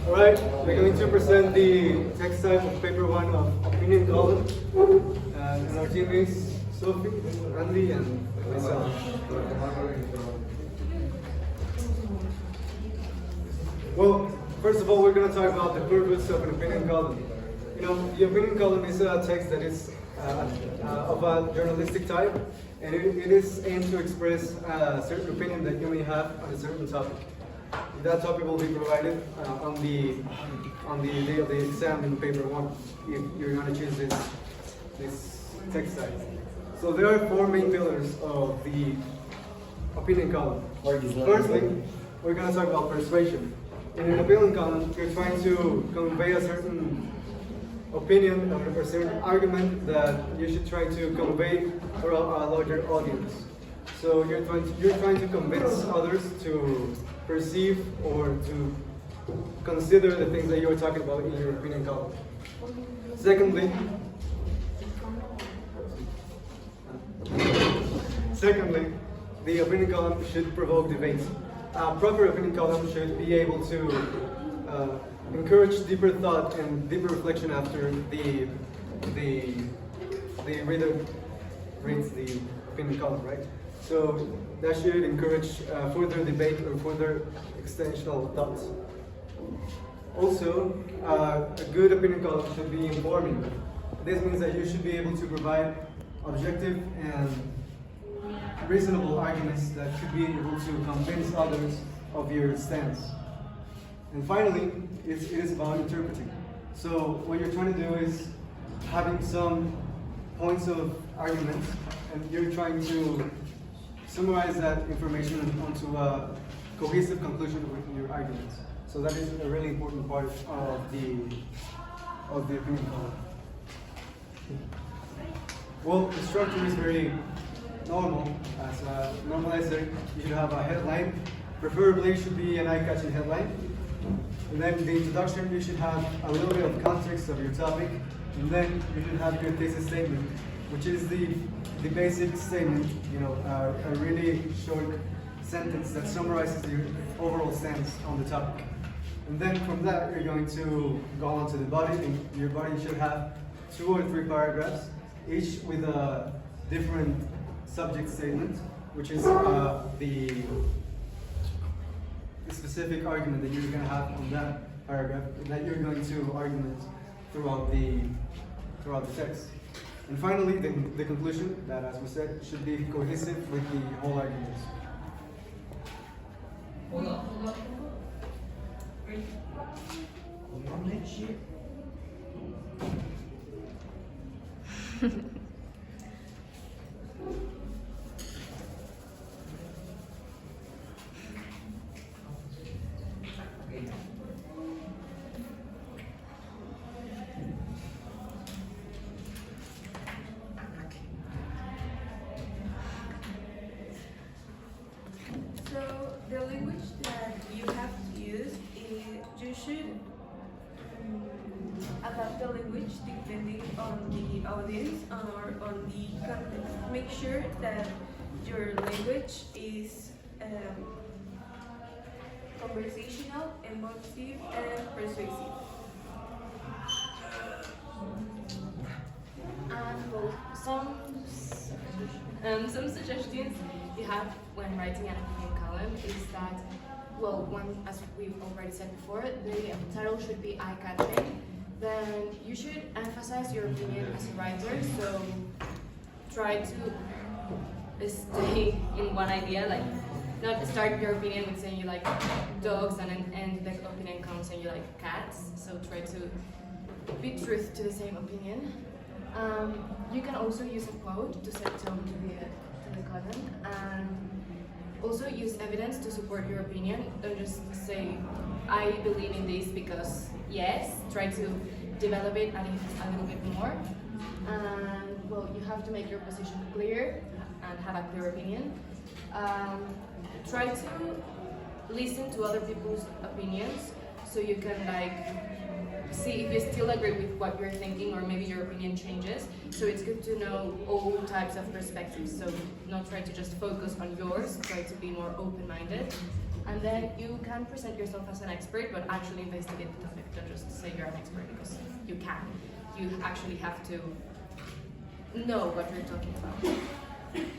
Alright, we're going to present the text type of paper 1 of opinion column. And our teammates, Sophie, Andy, and myself. Well, first of all, we're going to talk about the purpose of an opinion column. You know, the opinion column is a text that is of a journalistic type, and it is aimed to express a certain opinion that you may have on a certain topic. That topic will be provided on the day of the exam in paper 1, if you're going to choose this text type. So there are 4 main pillars of the opinion column. Firstly, we're going to talk about persuasion. In an opinion column, you're trying to convey a certain opinion or a certain argument that you should try to convey for a larger audience. So you're trying to convince others to perceive or to consider the things that you were talking about in your opinion column. Secondly, the opinion column should provoke debates. A proper opinion column should be able to encourage deeper thought and deeper reflection after the reader reads the opinion column, right? So that should encourage further debate or further extensional thoughts. Also, a good opinion column should be informing. This means that you should be able to provide objective and reasonable arguments that should be able to convince others of your stance. And finally, it is about interpreting. So what you're trying to do is having some points of arguments, and you're trying to summarize that information onto a cohesive conclusion with your arguments. So that is a really important part of the opinion column. Well, the structure is very normal. As a normalizer, you should have a headline. Preferably, it should be an eye-catching headline. And then the introduction, you should have a little bit of context of your topic. And then you should have your thesis statement, which is the basic statement, you know, a really short sentence that summarizes your overall stance on the topic. And then from that, you're going to go on to the body, and your body should have 2 or 3 paragraphs, each with a different subject statement, which is the specific argument that you're going to have on that paragraph, and that you're going to argument throughout the text. And finally, the conclusion, that as we said, should be cohesive with the whole argument. Hold on. So the language that you have to use, you should adapt the language depending on the audience or on the context. Make sure that your language is conversational, emotive, and persuasive. And well, some suggestions you have when writing an opinion column is that, well, one, as we've already said before, the title should be eye-catching. Then you should emphasize your opinion as a writer, so try to stay in one idea, like not start your opinion with saying you like dogs and then end the opinion column saying you like cats, so try to be truth to the same opinion. You can also use a quote to set tone to the column, and also use evidence to support your opinion. Don't just say, I believe in this because yes. Try to develop it a little bit more. And well, you have to make your position clear and have a clear opinion. Try to listen to other people's opinions so you can see if you still agree with what you're thinking, or maybe your opinion changes. So it's good to know all types of perspectives. So not try to just focus on yours, try to be more open-minded. And then you can present yourself as an expert, but actually investigate the topic. Don't just say you're an expert because you can. You actually have to know what you're talking about.